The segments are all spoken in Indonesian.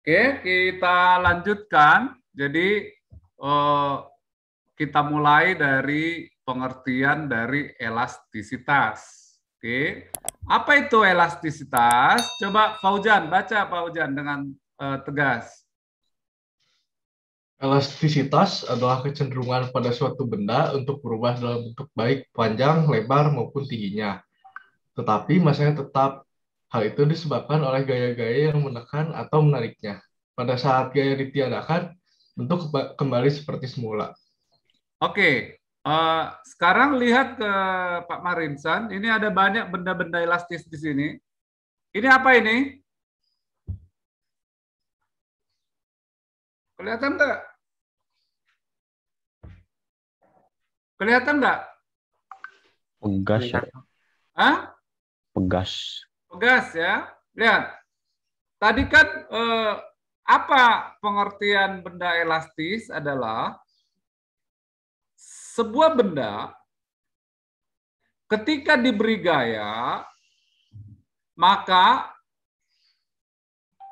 Oke, kita lanjutkan. Jadi kita mulai dari pengertian dari elastisitas. Oke, apa itu elastisitas? Coba Faujan, baca Faujan dengan tegas. Elastisitas adalah kecenderungan pada suatu benda untuk berubah dalam bentuk baik panjang, lebar, maupun tingginya. Tetapi masanya tetap. Hal itu disebabkan oleh gaya-gaya yang menekan atau menariknya. Pada saat gaya ditiadakan, bentuk kembali seperti semula. Oke, sekarang lihat ke Pak Marinsan. Ini ada banyak benda-benda elastis di sini. Ini apa ini? Kelihatan nggak? Kelihatan nggak? Pegas ya. Hah? Pegas. Pegas ya. Lihat. Tadi kan apa pengertian benda elastis adalah sebuah benda ketika diberi gaya maka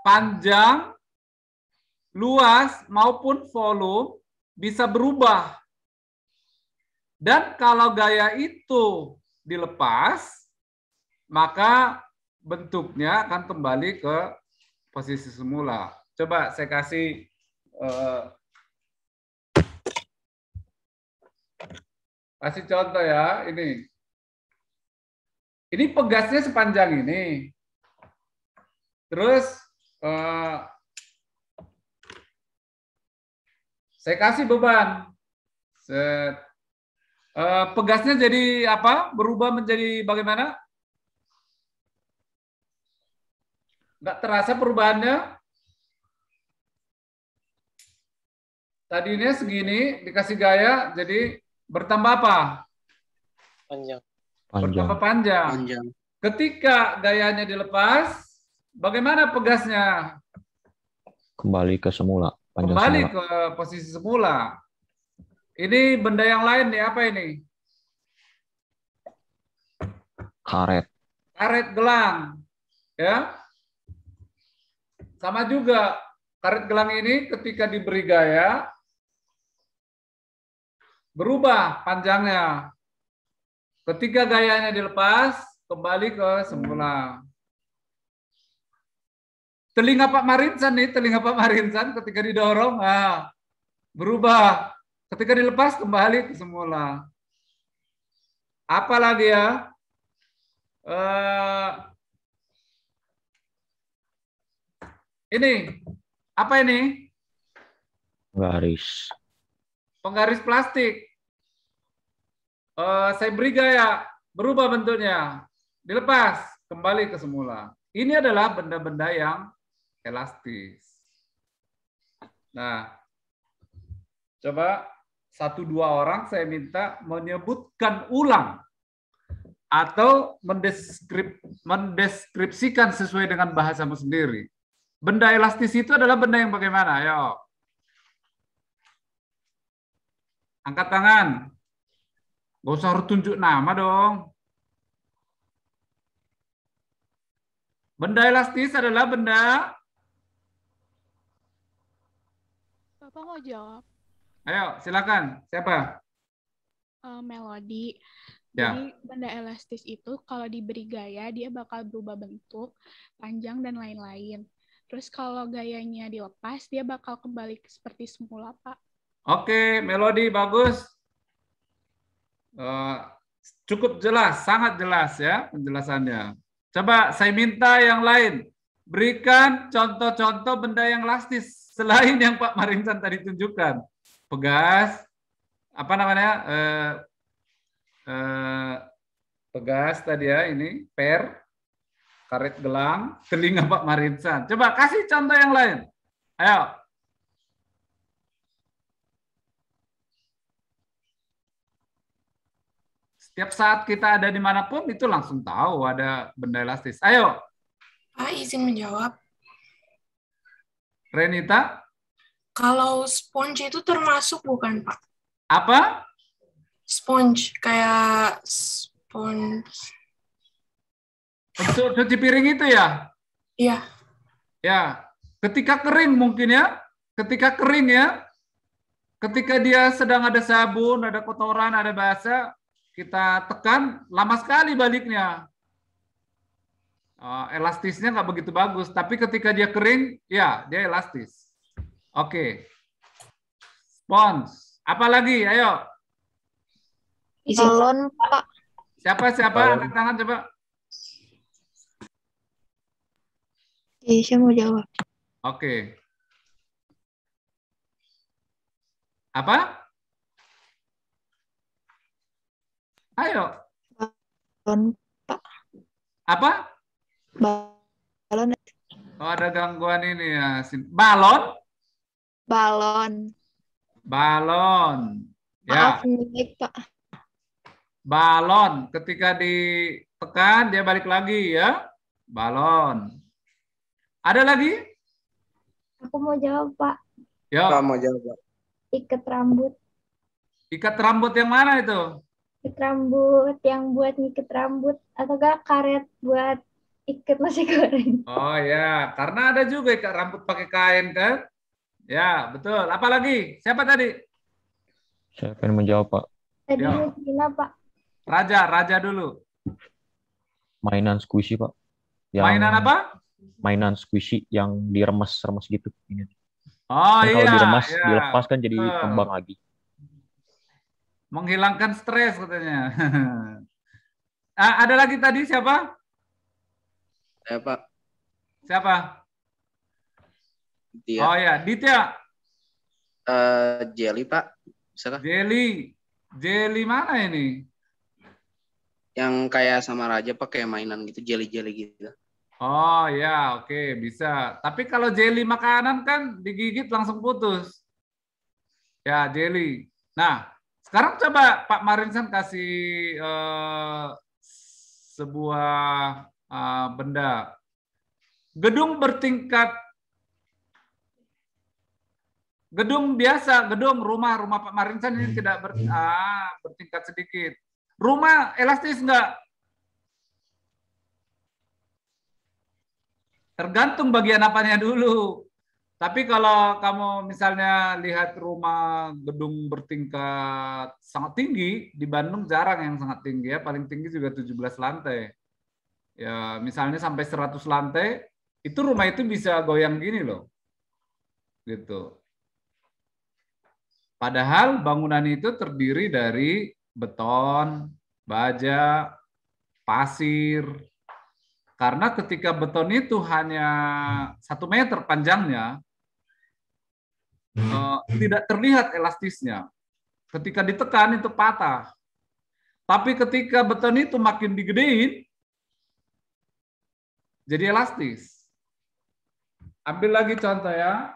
panjang, luas maupun volume bisa berubah. Dan kalau gaya itu dilepas, maka bentuknya akan kembali ke posisi semula. Coba saya kasih contoh ya, ini. Ini pegasnya sepanjang ini. Terus saya kasih beban. Pegasnya jadi apa? Berubah menjadi bagaimana? Nggak terasa perubahannya? Tadinya segini, dikasih gaya, jadi bertambah apa? Panjang. Bertambah panjang. Ketika gayanya dilepas, bagaimana pegasnya? Kembali ke semula. Kembali ke posisi semula. Ini benda yang lain nih, apa ini? Karet. Karet gelang. Ya. Sama juga, karet gelang ini ketika diberi gaya, berubah panjangnya. Ketika gayanya dilepas, kembali ke semula. Telinga Pak Marinsan nih, telinga Pak Marinsan ketika didorong, berubah. Ketika dilepas, kembali ke semula. Apa lagi ya? Ini, apa ini? Garis. Penggaris plastik. Saya beri gaya, berubah bentuknya, dilepas, kembali ke semula. Ini adalah benda-benda yang elastis. Nah, coba 1-2 orang saya minta menyebutkan ulang atau mendeskripsikan sesuai dengan bahasamu sendiri. Benda elastis itu adalah benda yang bagaimana? Ayo. Angkat tangan. Gak usah harus tunjuk nama dong. Benda elastis adalah benda. Bapak mau jawab? Ayo, silakan. Siapa? Melodi. Ya. Jadi benda elastis itu kalau diberi gaya dia bakal berubah bentuk, panjang dan lain-lain. Terus kalau gayanya dilepas dia bakal kembali seperti semula, Pak. Oke, Melodi bagus. Cukup jelas, sangat jelas ya penjelasannya. Coba saya minta yang lain. Berikan contoh-contoh benda yang elastis selain yang Pak Marinsan tadi tunjukkan. Pegas, apa namanya? Pegas tadi ya, ini per, karet gelang, telinga Pak Marinsan. Coba kasih contoh yang lain. Ayo. Setiap saat kita ada dimanapun itu langsung tahu ada benda elastis. Ayo. Pak, izin menjawab. Renita? Kalau sponge itu termasuk bukan, Pak? Apa? Sponge, kayak sponge. Untuk cuci piring itu ya? Iya. Ya. Ketika kering mungkin ya, ketika kering ya, ketika dia sedang ada sabun, ada kotoran, ada basah, kita tekan, lama sekali baliknya. Elastisnya nggak begitu bagus, tapi ketika dia kering, ya dia elastis. Oke. Spons. Apa lagi? Ayo. Balon, Pak. Siapa? Angkat tangan coba. Saya mau jawab. Oke. Apa? Ayo. Balon, Pak. Apa? Balon. Oh, ada gangguan ini ya. Balon? Balon. Balon. Maaf, Ya. mic, Pak. Balon. Ketika ditekan, dia balik lagi ya. Balon. Ada lagi? Aku mau jawab, Pak. Yo. Mau jawab, Pak. Ikat rambut. Ikat rambut yang mana itu? Ikat rambut yang buat ngikat rambut. Atau enggak karet buat ikat nasi goreng. Oh ya, karena ada juga ikat rambut pakai kain kan? Ya, betul. Apa lagi? Siapa tadi? Saya pengen menjawab, Pak. Tadi Ya. Gina, Pak. Raja dulu. Mainan squishy, Pak. Mainan apa? Mainan squishy yang diremes-remes gitu. Ini. Oh Kan kalau iya, diremas, ya. dilepas kan jadi Betul. kembang lagi. Menghilangkan stres katanya. Ada lagi tadi siapa? Ya, Pak. Siapa? Dia Oh ya, Ditya. jelly, Pak. Bisa kah? Jelly mana ini? Yang kayak sama Raja pakai mainan gitu, jelly-jelly gitu. Oh ya, oke, bisa. Tapi kalau jelly makanan kan digigit langsung putus. Ya, jelly. Nah, sekarang coba Pak Marinsan kasih sebuah benda. Gedung bertingkat. Gedung biasa, gedung rumah Pak Marinsan ini tidak bertingkat sedikit. Rumah elastis enggak? Tergantung bagian apanya dulu. Tapi kalau kamu misalnya lihat rumah gedung bertingkat sangat tinggi, di Bandung jarang yang sangat tinggi ya, paling tinggi juga 17 lantai. Ya, misalnya sampai 100 lantai, itu rumah itu bisa goyang gini loh. Gitu. Padahal bangunan itu terdiri dari beton, baja, pasir. Karena ketika beton itu hanya 1 meter panjangnya, tidak terlihat elastisnya. Ketika ditekan itu patah. Tapi ketika beton itu makin digedein, jadi elastis. Ambil lagi contoh ya.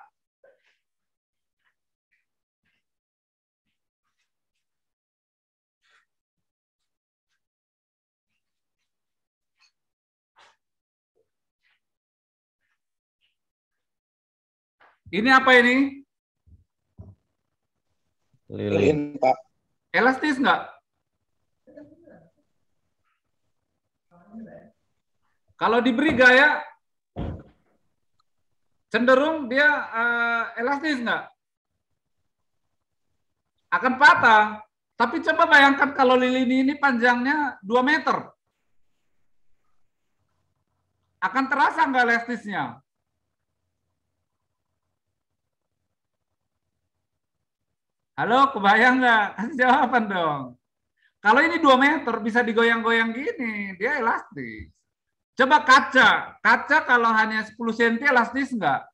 Ini apa ini? Lilin. Pak. Elastis nggak? Kalau diberi gaya, cenderung dia elastis nggak? Akan patah. Tapi coba bayangkan kalau lilin ini panjangnya 2 meter. Akan terasa nggak elastisnya? Halo, kebayang nggak? Kasih jawaban dong. Kalau ini 2 meter bisa digoyang-goyang gini, dia elastis. Coba kaca. Kaca kalau hanya 10 cm elastis nggak?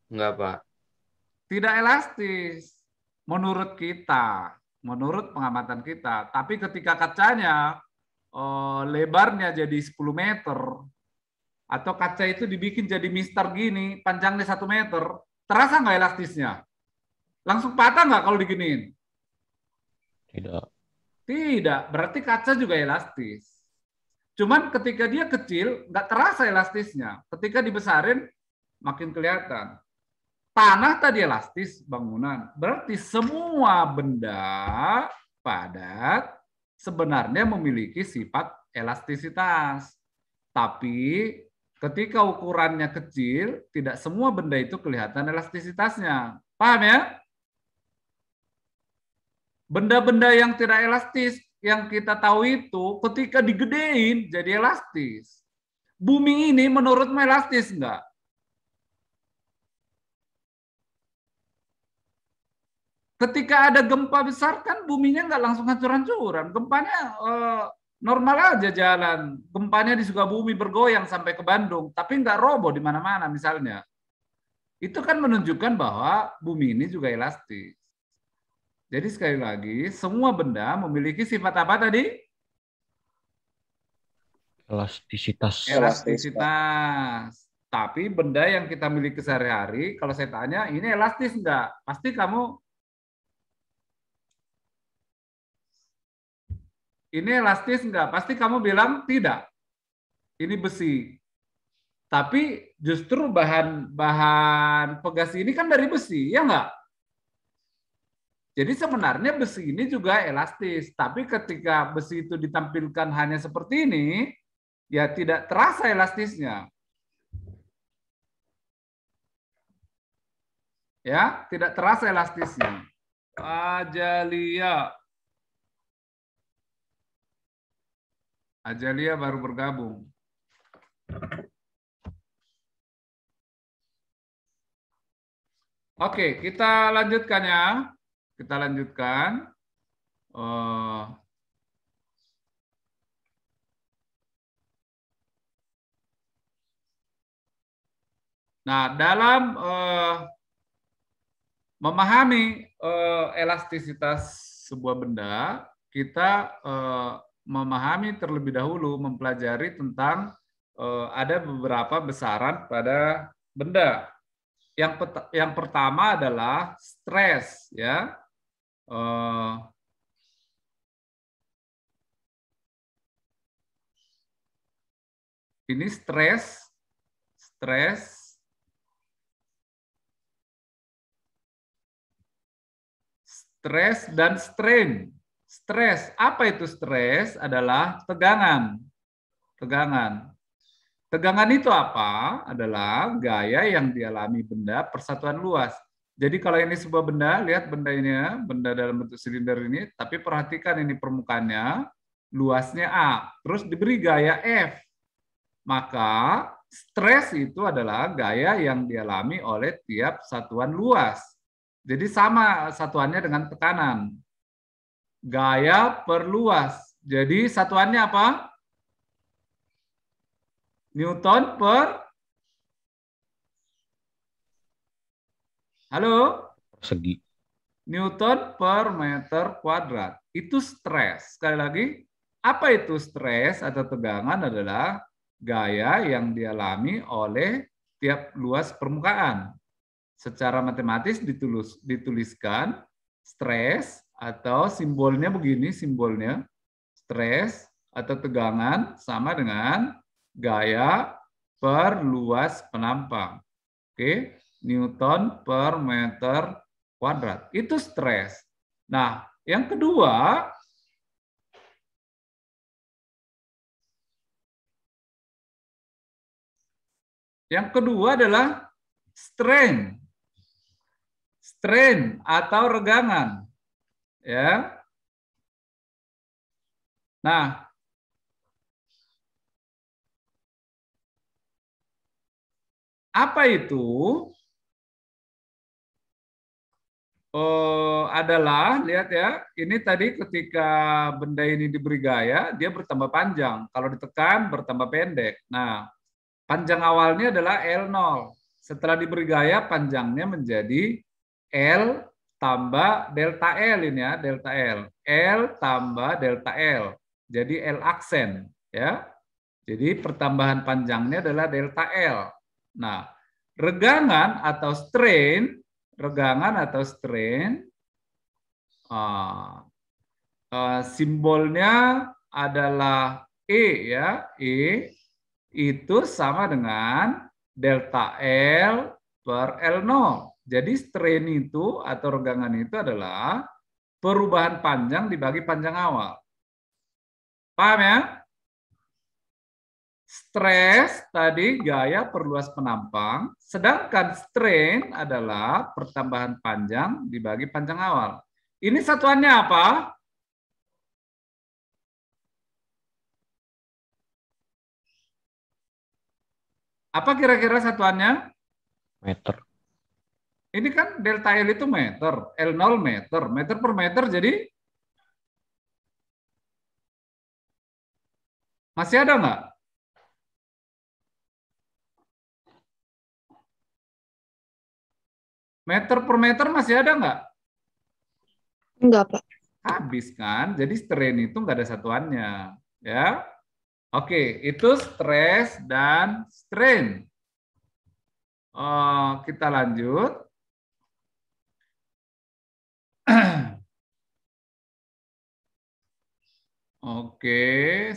Enggak, Pak. Tidak elastis. Menurut kita, menurut pengamatan kita. Tapi ketika kacanya lebarnya jadi 10 meter, atau kaca itu dibikin jadi mister gini, panjangnya 1 meter, terasa nggak elastisnya? Langsung patah nggak kalau diginiin? Tidak. Tidak, berarti kaca juga elastis. Cuman ketika dia kecil, nggak terasa elastisnya. Ketika dibesarin, makin kelihatan. Tanah tadi elastis, bangunan. Berarti semua benda padat sebenarnya memiliki sifat elastisitas. Tapi Ketika ukurannya kecil, tidak semua benda itu kelihatan elastisitasnya. Paham ya? Benda-benda yang tidak elastis, yang kita tahu itu, ketika digedein, jadi elastis. Bumi ini menurutmu elastis enggak? Ketika ada gempa besar, kan buminya nggak langsung hancur-hancuran. Gempanya normal aja jalan. Gempanya di Sukabumi bergoyang sampai ke Bandung, tapi nggak roboh di mana-mana misalnya. Itu kan menunjukkan bahwa bumi ini juga elastis. Jadi sekali lagi, semua benda memiliki sifat apa tadi? Elastisitas. Elastisitas. Tapi benda yang kita miliki sehari-hari, kalau saya tanya, ini elastis nggak? Pasti kamu, ini elastis nggak? Pasti kamu bilang tidak. Ini besi. Tapi justru bahan pegasi ini kan dari besi, ya nggak? Jadi sebenarnya besi ini juga elastis. Tapi ketika besi itu ditampilkan hanya seperti ini, ya tidak terasa elastisnya. Ya, tidak terasa elastisnya. Ajalia baru bergabung. Oke, kita lanjutkan ya. Kita lanjutkan. Nah, dalam memahami elastisitas sebuah benda, kita memahami terlebih dahulu, mempelajari tentang ada beberapa besaran pada benda. Yang pertama adalah stres, ya. Ini stres dan strain. Stres, apa itu stres? Adalah tegangan. Tegangan itu apa? Adalah gaya yang dialami benda persatuan luas. Jadi kalau ini sebuah benda, lihat benda ini ya, benda dalam bentuk silinder ini, tapi perhatikan ini permukaannya, luasnya A, terus diberi gaya F. Maka stres itu adalah gaya yang dialami oleh tiap satuan luas. Jadi sama satuannya dengan tekanan. Gaya per luas. Jadi satuannya apa? Newton per, halo? Persegi. Newton per meter kuadrat. Itu stres. Sekali lagi, apa itu stres atau tegangan? Adalah gaya yang dialami oleh tiap luas permukaan. Secara matematis dituliskan stres atau simbolnya begini, simbolnya stres atau tegangan sama dengan gaya per luas penampang. Oke, Newton per meter kuadrat. Itu stres. Nah, yang kedua, adalah strain. Strain atau regangan. Ya. Nah, apa itu? Adalah, lihat ya, ini tadi ketika benda ini diberi gaya, dia bertambah panjang. Kalau ditekan, bertambah pendek. Nah, panjang awalnya adalah L0. Setelah diberi gaya, panjangnya menjadi L tambah delta L ini ya, delta L. L tambah delta L. Jadi L aksen. Ya. Jadi pertambahan panjangnya adalah delta L. Nah, regangan atau strain, simbolnya adalah E ya, E itu sama dengan delta L per L0. Jadi strain itu atau regangan itu adalah perubahan panjang dibagi panjang awal. Paham ya? Stres tadi gaya perluas penampang, sedangkan strain adalah pertambahan panjang dibagi panjang awal. Ini satuannya apa? Apa kira-kira satuannya? Meter. Ini kan delta L itu meter, L0 meter, meter per meter, jadi masih ada nggak? Meter per meter masih ada nggak? Enggak, Pak. Habis kan, jadi strain itu nggak ada satuannya. Ya, oke, itu stres dan strain. Kita lanjut. Oke,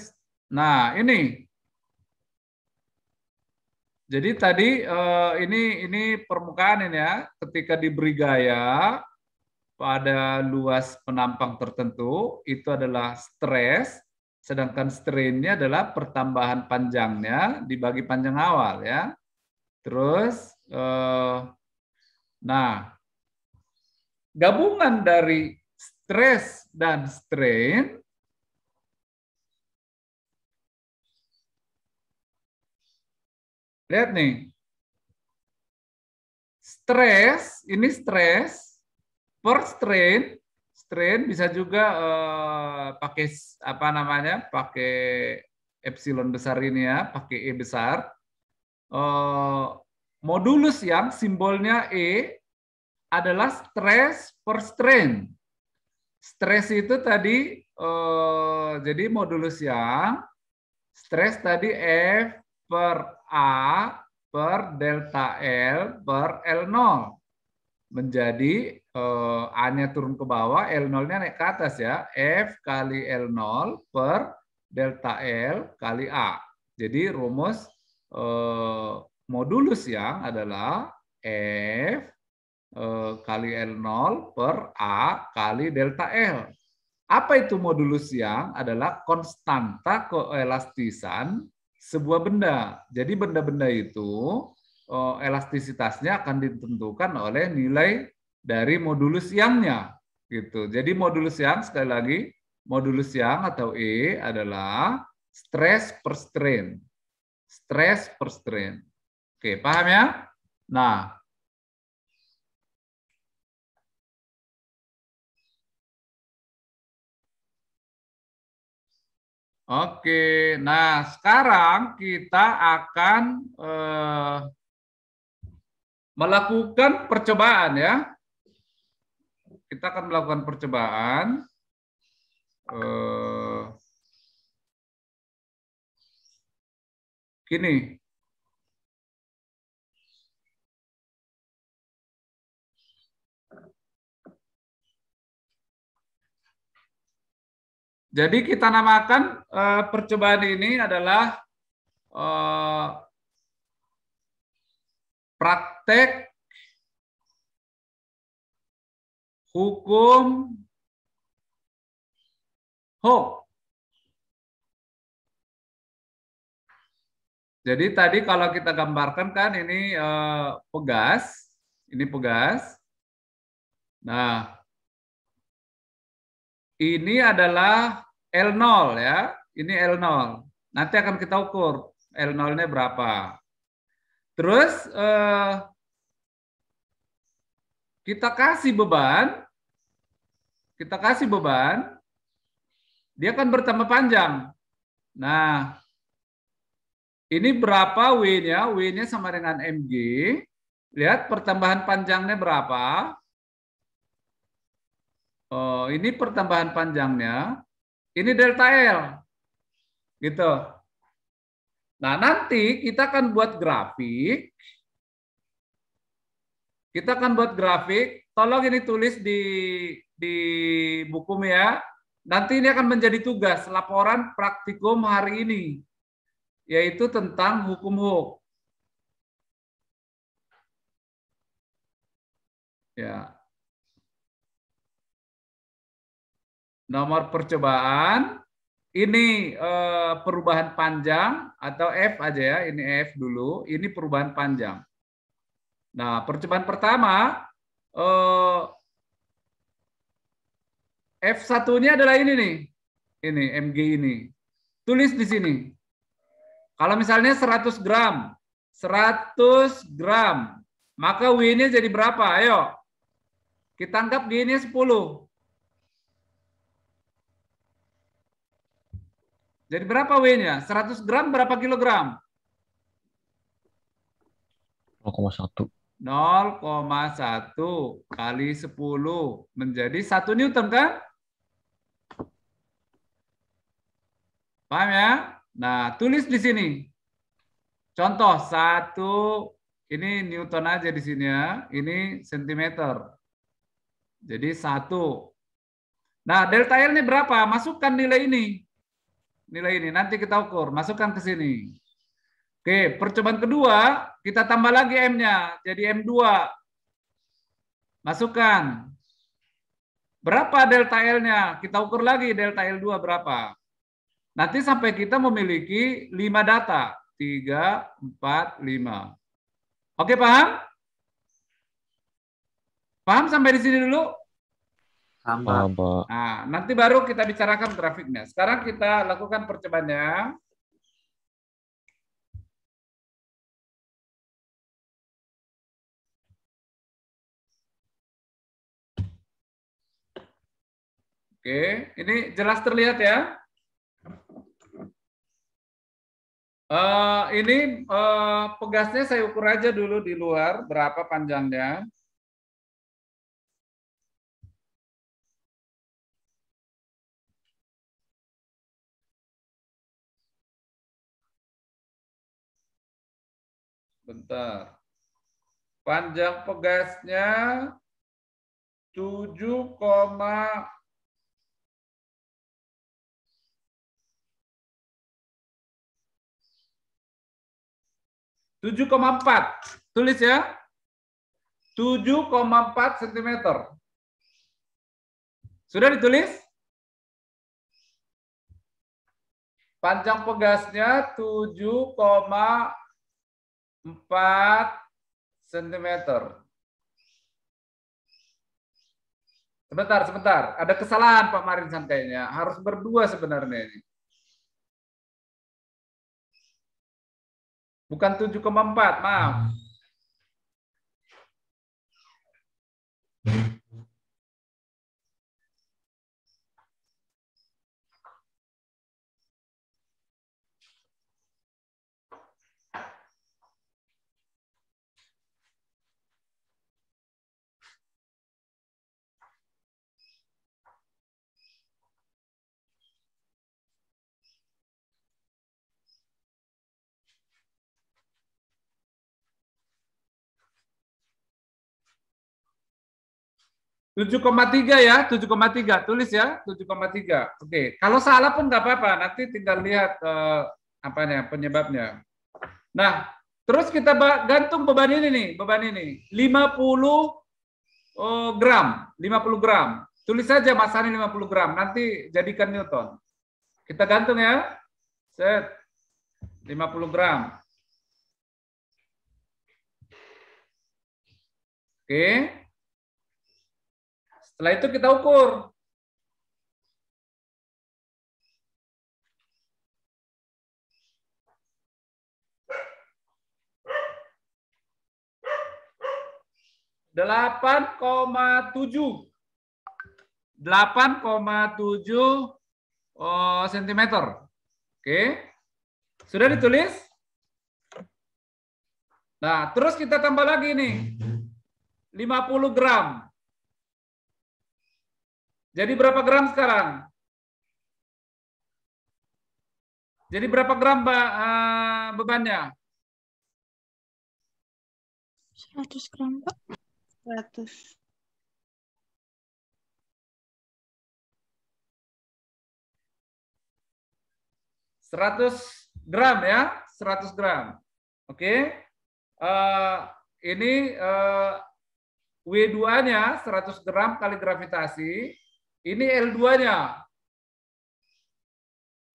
nah ini. Jadi tadi ini permukaan ini ya, ketika diberi gaya pada luas penampang tertentu itu adalah stres, sedangkan strain-nya adalah pertambahan panjangnya dibagi panjang awal ya. Terus, nah gabungan dari stres dan strain lihat nih, stres, ini stres per strain, strain bisa juga pakai apa namanya, pakai epsilon besar ini ya, pakai E besar. Modulus yang simbolnya E adalah stres per strain. Stres itu tadi, jadi modulus yang stres tadi F per A per delta L per L0. Menjadi A-nya turun ke bawah, L0-nya naik ke atas ya. F kali L0 per delta L kali A. Jadi rumus modulus yang adalah F kali L0 per A kali delta L. Apa itu modulus yang? Adalah konstanta keelastisan sebuah benda. Jadi benda-benda itu elastisitasnya akan ditentukan oleh nilai dari modulus yangnya. Gitu. Jadi modulus yang, sekali lagi, modulus yang atau E adalah stres per strain. Stres per strain. Oke, paham ya? Nah, oke, nah sekarang kita akan melakukan percobaan ya. Kita akan melakukan percobaan. Gini. Jadi kita namakan percobaan ini adalah praktek hukum Hooke. Jadi tadi kalau kita gambarkan kan ini pegas, ini pegas. Nah, ini adalah L0 ya, ini L0. Nanti akan kita ukur L0-nya berapa. Terus kita kasih beban, dia akan bertambah panjang. Nah, ini berapa W-nya? W-nya sama dengan mg. Lihat pertambahan panjangnya berapa. Ini pertambahan panjangnya, ini delta L, gitu. Nah nanti kita akan buat grafik, tolong ini tulis di buku ya. Nanti ini akan menjadi tugas laporan praktikum hari ini, yaitu tentang hukum Hooke. Ya. Nomor percobaan ini perubahan panjang atau F aja ya, ini F dulu, ini perubahan panjang. Nah, percobaan pertama, F1-nya adalah ini nih, ini Mg ini. Tulis di sini. Kalau misalnya 100 gram, 100 gram, maka W-nya jadi berapa? Ayo, kita anggap G-nya 10. Jadi berapa W-nya? 100 gram berapa kilogram? 0,1. 0,1 kali 10 menjadi 1 Newton kan? Paham ya? Nah, tulis di sini. Contoh 1, ini Newton aja di sini ya. Ini sentimeter. Jadi 1. Nah, delta L-nya berapa? Masukkan nilai ini. Nilai ini nanti kita ukur, masukkan ke sini. Oke, percobaan kedua kita tambah lagi M-nya jadi M2. Masukkan. Berapa delta L-nya? Kita ukur lagi delta L2 berapa. Nanti sampai kita memiliki 5 data. 3, 4, 5. Oke, paham? Paham sampai di sini dulu? Sama. Nah, nanti baru kita bicarakan grafiknya. Sekarang kita lakukan percobaannya. Oke, ini jelas terlihat ya. Ini pegasnya saya ukur aja dulu di luar, berapa panjangnya. Bentar. Panjang pegasnya 7,4. Tulis ya. 7,4 cm. Sudah ditulis? Panjang pegasnya 7,4 cm. Sebentar. Ada kesalahan Pak Marinsan kayaknya. Harus berdua sebenarnya ini. Bukan 7,4, maaf. Tujuh koma tiga ya, 7,3 tulis ya, 7,3. Oke, kalau salah pun nggak apa-apa, nanti tinggal lihat penyebabnya. Nah, terus kita gantung beban ini nih, beban ini 50 gram, 50 gram. Tulis saja masanya 50 gram, nanti jadikan Newton. Kita gantung ya, set 50 gram. Oke. Setelah itu kita ukur. Delapan koma tujuh sentimeter. Oke. Sudah ditulis? Nah, terus kita tambah lagi nih. 50 gram. Jadi berapa gram sekarang? Jadi berapa gram bebannya? 100 gram, Pak. 100. 100 gram ya, 100 gram. Oke. Ini W2-nya 100 gram kali gravitasi. Ini L2-nya.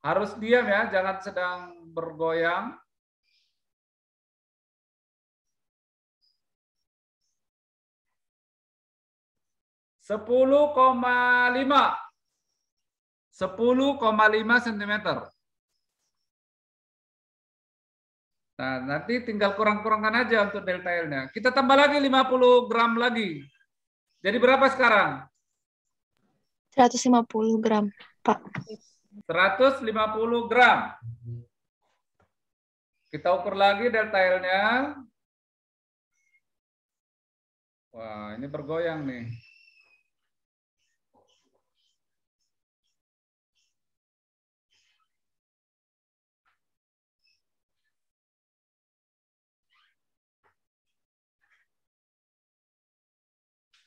Harus diam ya, jangan sedang bergoyang. Sepuluh koma lima sentimeter. Nah, nanti tinggal kurang-kurangkan aja untuk delta L-nya. Kita tambah lagi 50 gram lagi. Jadi berapa sekarang? 150 gram, Pak. 150 gram. Kita ukur lagi delta L-nya. Wah, ini bergoyang nih.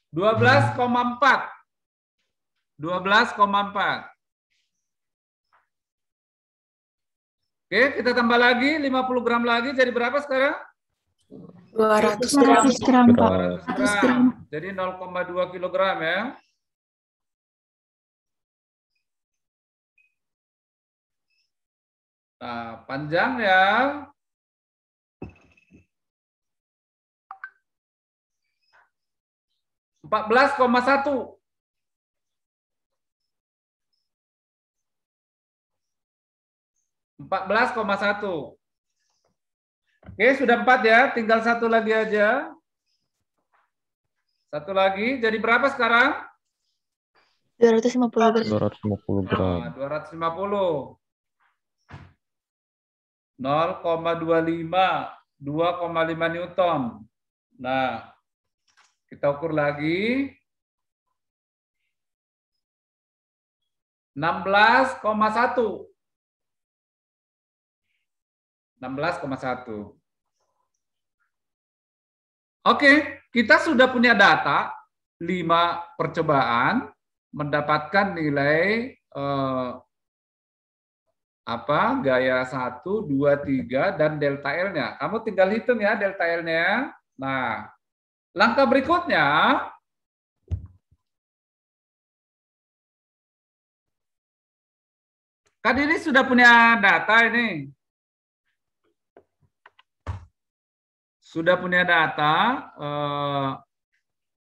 Dua belas koma empat. Oke, kita tambah lagi 50 gram lagi. Jadi berapa sekarang? 200 gram. 200 gram. Jadi 0,2 kilogram ya. Nah, panjang ya. 14,1. 14,1. Oke, sudah 4 ya. Tinggal satu lagi aja. Satu lagi. Jadi berapa sekarang? 250 gram. 250 gram. Nah, 250. 0,25. 2,5 Newton. Nah, kita ukur lagi. 16,1. 16,1. Oke, kita sudah punya data 5 percobaan mendapatkan nilai gaya 1, 2, 3 dan delta L-nya. Kamu tinggal hitung ya delta L-nya. Nah, langkah berikutnya kan ini sudah punya data ini. Sudah punya data,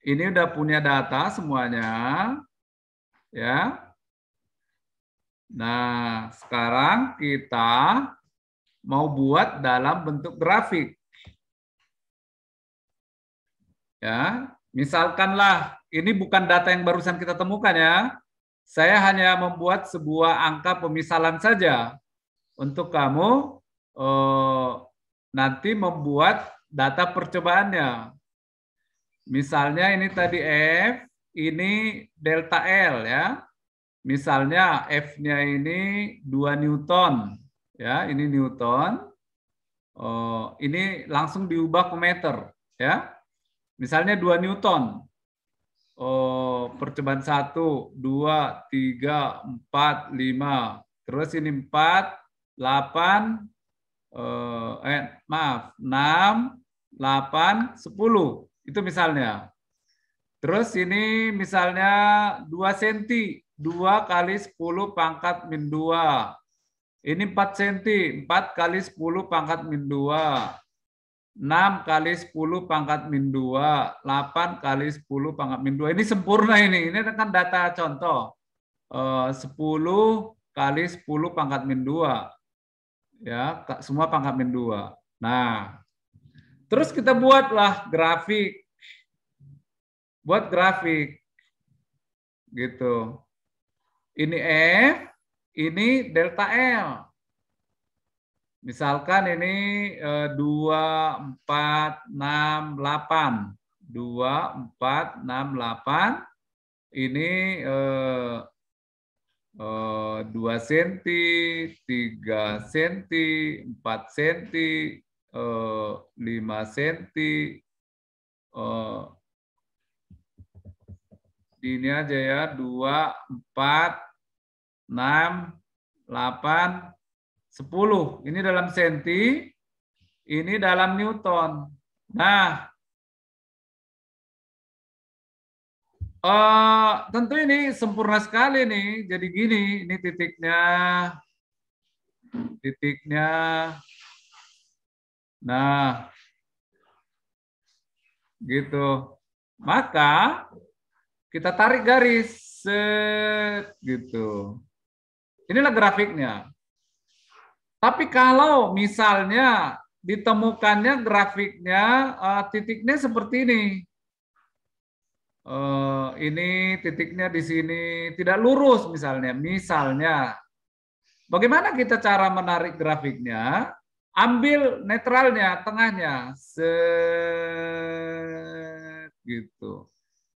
ini udah punya data semuanya, ya. Nah, sekarang kita mau buat dalam bentuk grafik. Ya, misalkanlah ini bukan data yang barusan kita temukan ya. Saya hanya membuat sebuah angka pemisalan saja untuk kamu nanti membuat data percobaannya. Misalnya ini tadi F, ini delta L ya. Misalnya F-nya ini 2 Newton. Ya, ini Newton. Ini langsung diubah ke meter ya. Misalnya 2 Newton. Percobaan 1, 2, 3, 4, 5. Terus ini 4, 8, 6, 8, 10. Itu misalnya. Terus ini misalnya 2 cm. 2 kali 10 pangkat min 2. Ini 4 cm. 4 kali 10 pangkat min 2. 6 kali 10 pangkat min 2. 8 kali 10 pangkat min 2. Ini sempurna ini. Ini kan data contoh. 10 kali 10 pangkat min 2. Ya, semua pangkat min 2. Nah, terus kita buatlah grafik. Buat grafik. Gitu. Ini F, ini delta L. Misalkan ini 2, 4, 6, 8. 2, 4, 6, 8. Ini 2 cm, 3 cm, 4 cm, 5 cm. Ini aja ya, 2, 4, 6, 8, 10. Ini dalam senti, ini dalam Newton. Nah, tentu ini sempurna sekali nih. Jadi gini, ini titiknya titiknya. Nah, gitu. Maka kita tarik garis, set, gitu. Inilah grafiknya. Tapi kalau misalnya ditemukannya grafiknya titiknya seperti ini. Ini titiknya di sini tidak lurus misalnya. Bagaimana kita cara menarik grafiknya? Ambil netralnya, tengahnya, set, gitu.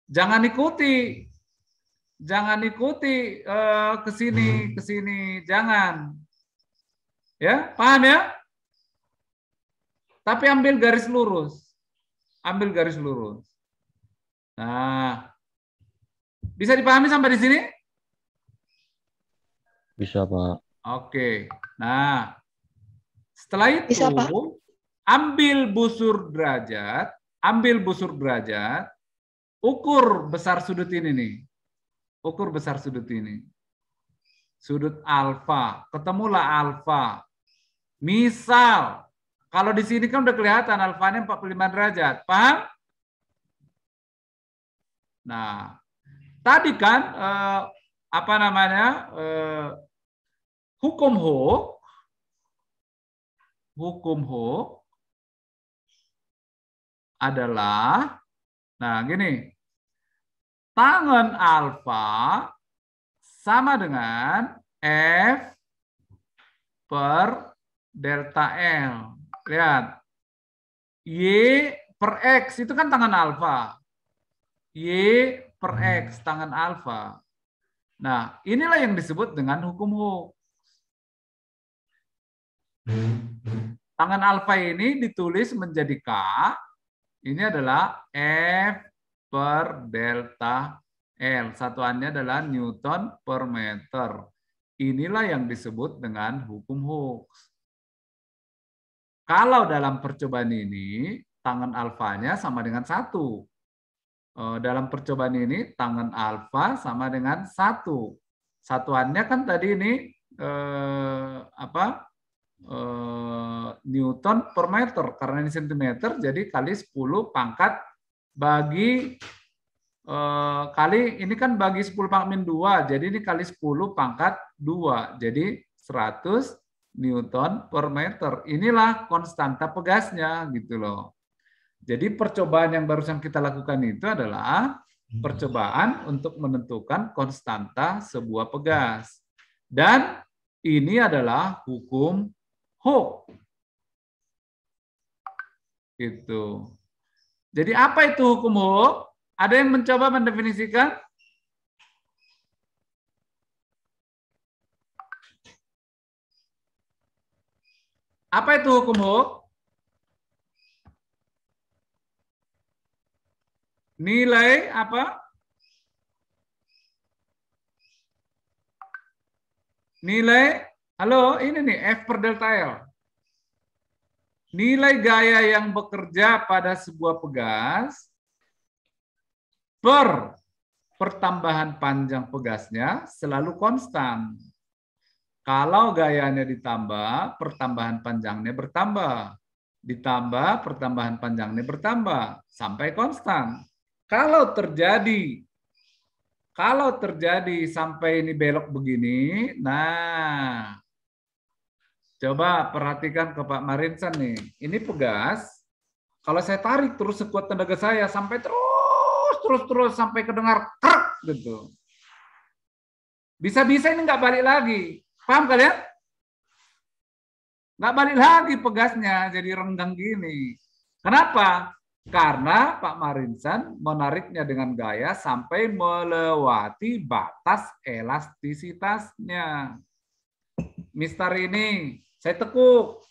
Jangan ikuti ke sini, jangan. Ya, paham ya? Tapi ambil garis lurus. Nah, bisa dipahami sampai di sini? Bisa, Pak. Oke. Nah, setelah itu Bisa, Pak. ambil busur derajat, ukur besar sudut ini nih. Sudut alfa, ketemulah alfa. Misal, kalau di sini kan udah kelihatan alfanya 45 derajat. Paham? Nah, tadi kan hukum Hooke adalah, nah gini, tangen alfa sama dengan F per delta L. Lihat, Y per X itu kan tangen alfa. Y per X, tangen alfa. Nah, inilah yang disebut dengan hukum Hooke. Tangen alfa ini ditulis menjadi K. Ini adalah F per delta L. Satuannya adalah Newton per meter. Inilah yang disebut dengan hukum Hooke. Kalau dalam percobaan ini, tangen alfanya sama dengan 1. Dalam percobaan ini, tangen alfa sama dengan 1. Satuannya kan tadi ini Newton per meter. Karena ini cm, jadi kali 10 pangkat bagi kali ini kan bagi 10 pangkat min 2, jadi ini kali 10 pangkat 2, jadi 100 Newton per meter. Inilah konstanta pegasnya gitu loh. Jadi percobaan yang barusan kita lakukan itu adalah percobaan untuk menentukan konstanta sebuah pegas. Dan ini adalah hukum Hooke. Gitu. Jadi apa itu hukum Hooke? Ada yang mencoba mendefinisikan? Apa itu hukum Hooke? Nilai apa? Nilai, halo, ini nih F per delta L. Nilai gaya yang bekerja pada sebuah pegas per pertambahan panjang pegasnya selalu konstan. Kalau gayanya ditambah, pertambahan panjangnya bertambah. Ditambah, pertambahan panjangnya bertambah sampai konstan. Kalau terjadi sampai ini belok begini, nah coba perhatikan ke Pak Marinsan nih. Ini pegas, kalau saya tarik terus sekuat tenaga saya sampai terus sampai kedengar krek gitu. Bisa-bisa ini nggak balik lagi. Paham kalian? Nggak balik lagi pegasnya, jadi renggang gini. Kenapa? Karena Pak Marinsan menariknya dengan gaya sampai melewati batas elastisitasnya. Mister ini, saya tekuk,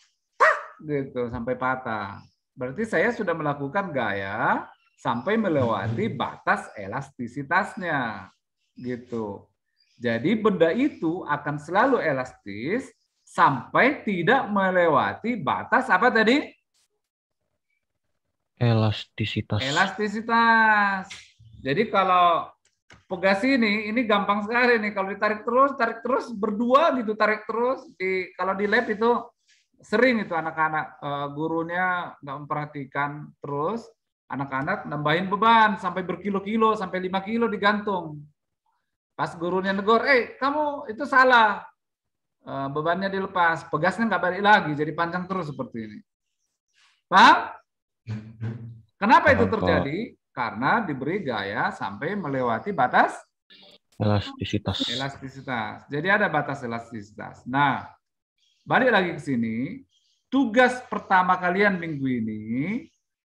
gitu sampai patah. Berarti saya sudah melakukan gaya sampai melewati batas elastisitasnya, gitu. Jadi benda itu akan selalu elastis sampai tidak melewati batas apa tadi? Elastisitas. Elastisitas. Jadi kalau pegas ini gampang sekali nih. Kalau tarik terus berdua gitu, tarik terus. Kalau di lab itu sering itu anak-anak gurunya nggak memperhatikan, terus anak-anak nambahin beban sampai berkilo-kilo, sampai 5 kilo digantung. Pas gurunya negor, kamu itu salah, bebannya dilepas, pegasnya nggak balik lagi, jadi panjang terus seperti ini. Paham? Kenapa itu terjadi? Karena diberi gaya sampai melewati batas elastisitas. Jadi ada batas elastisitas. Nah, balik lagi ke sini. Tugas pertama kalian minggu ini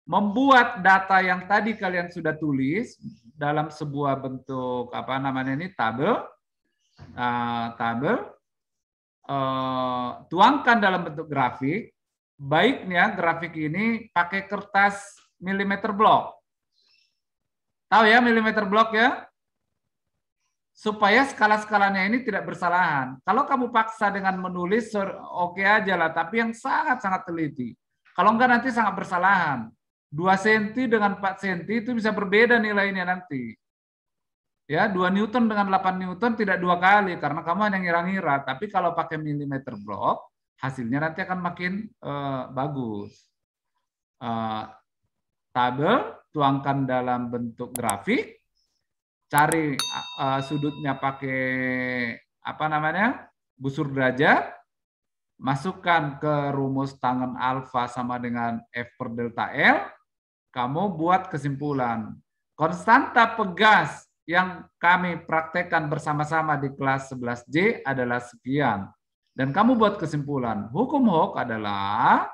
membuat data yang tadi kalian sudah tulis dalam sebuah bentuk tabel. Tuangkan dalam bentuk grafik. Baiknya grafik ini pakai kertas milimeter blok. Tahu ya milimeter blok ya? Supaya skala-skalanya ini tidak bersalahan. Kalau kamu paksa dengan menulis, oke aja lah, tapi yang sangat-sangat teliti. Kalau enggak nanti sangat bersalahan. 2 cm dengan 4 cm itu bisa berbeda nilainya nanti. Ya, 2 Newton dengan 8 Newton tidak 2 kali, karena kamu hanya ngira-ngira. Tapi kalau pakai milimeter blok, hasilnya nanti akan makin bagus. Tabel, tuangkan dalam bentuk grafik, cari sudutnya pakai busur derajat, masukkan ke rumus tangen alfa sama dengan F per delta L, kamu buat kesimpulan. Konstanta pegas yang kami praktekkan bersama-sama di kelas 11J adalah sekian. Dan kamu buat kesimpulan. Hukum Hooke adalah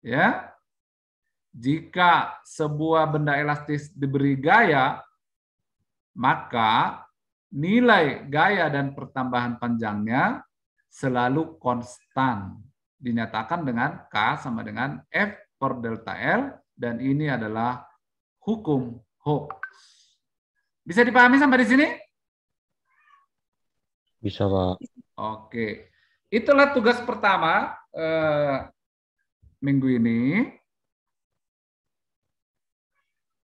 ya, jika sebuah benda elastis diberi gaya, maka nilai gaya dan pertambahan panjangnya selalu konstan. Dinyatakan dengan K sama dengan F per delta L, dan ini adalah hukum Hooke. Bisa dipahami sampai di sini? Bisa, Pak. Oke. Itulah tugas pertama minggu ini.